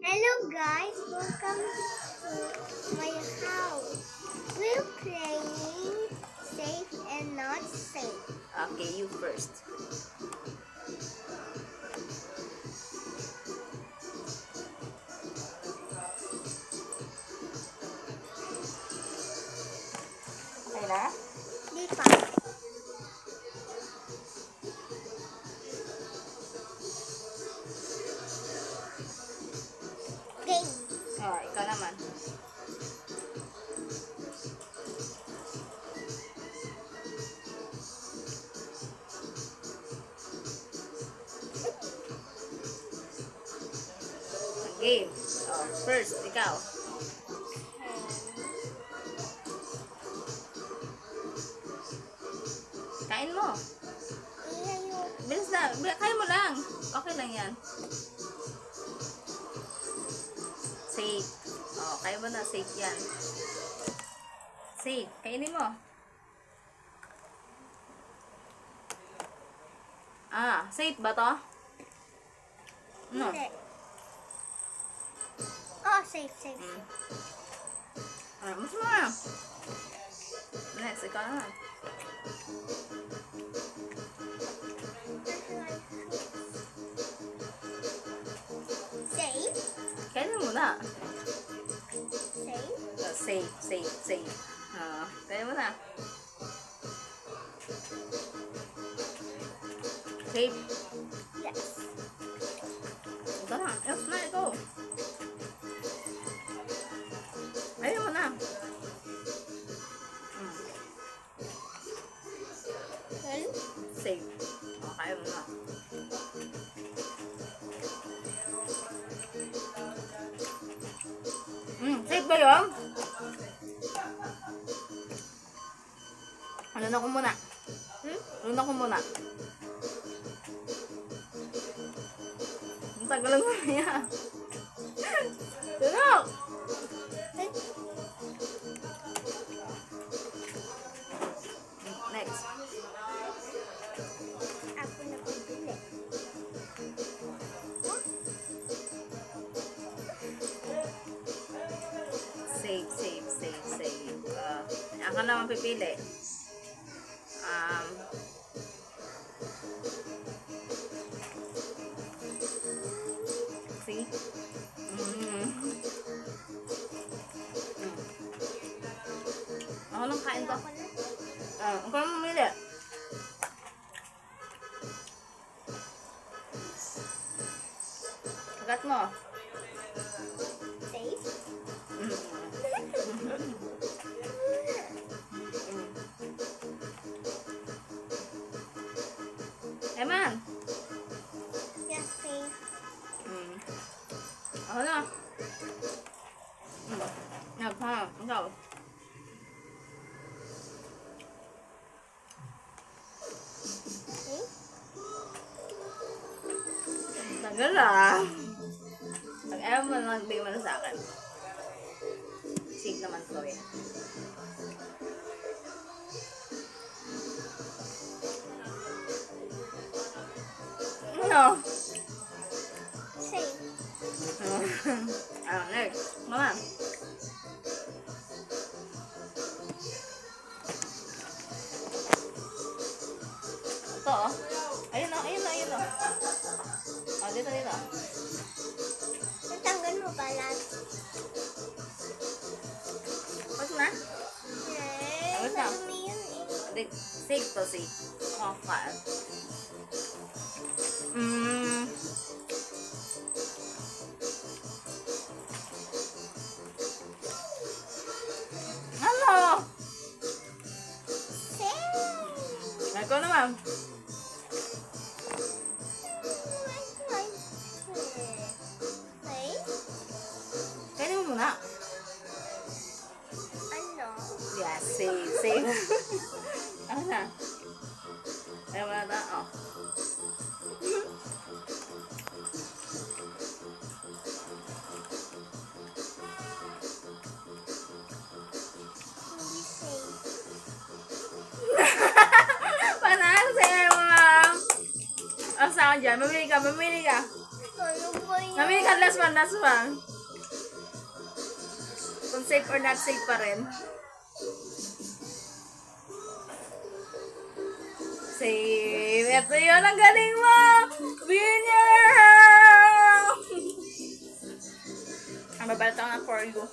Hello guys, welcome to my house. We're playing safe and not safe. Okay, you first. Okay na? Di pa. Game. Oh, ikaw naman. Game. Oh, first, ikaw. Kain mo. Bilis na. Kain mo lang. Okay lang yan. Safe. Oh, kain mo na. Safe yan. Safe. Kainin mo. Ah, safe ba to? No. Hindi. Oh, safe. Ah, mas mo. Next, ikaw naman. Safe? Kainin mo na. Safe? Safe. Kainin mo na. Safe. Yes. Ito na. Else na, ito. Kainin mo na. Well, Safe. Oh, kainin mo na. Safe ba yun? Ano ko muna? Ano ko muna? Ang tagal lang niya. Tulog! Next. ako na pabili. Safe. Ako na mapipili. See? Ako lang kain ko. Ako na. Ako lang mamili. Kagat mo. Safe? Eman. Yes, safe. Ako na. Nagpa. Ikaw. Safe? Tagal ah. Pag-ayaw mo lang, bigay mo na sa akin. Safe naman to eh. Ano? Safe. Next. Mama. Ito oh. Ayun oh. Oh, dito. Natanggal mo ba lahat? What's na? Tapos na. Madumi yun eh. Hindi, safe to, safe. Oh, kaan. Ano? Safe. Ikaw naman. Safe? Kainin mo muna. Ano? Yeah, safe. Ano na? Ayaw mo na ta? Oh. Hindi safe. Panalo sa'yo, ma'am. Ang saan dyan? Mamili ka. Ano ba Mami, ka last one. Kung safe or not safe pa rin. Safe. Ito yun, ang galing mo! Winner! Ang babalot ako na for you.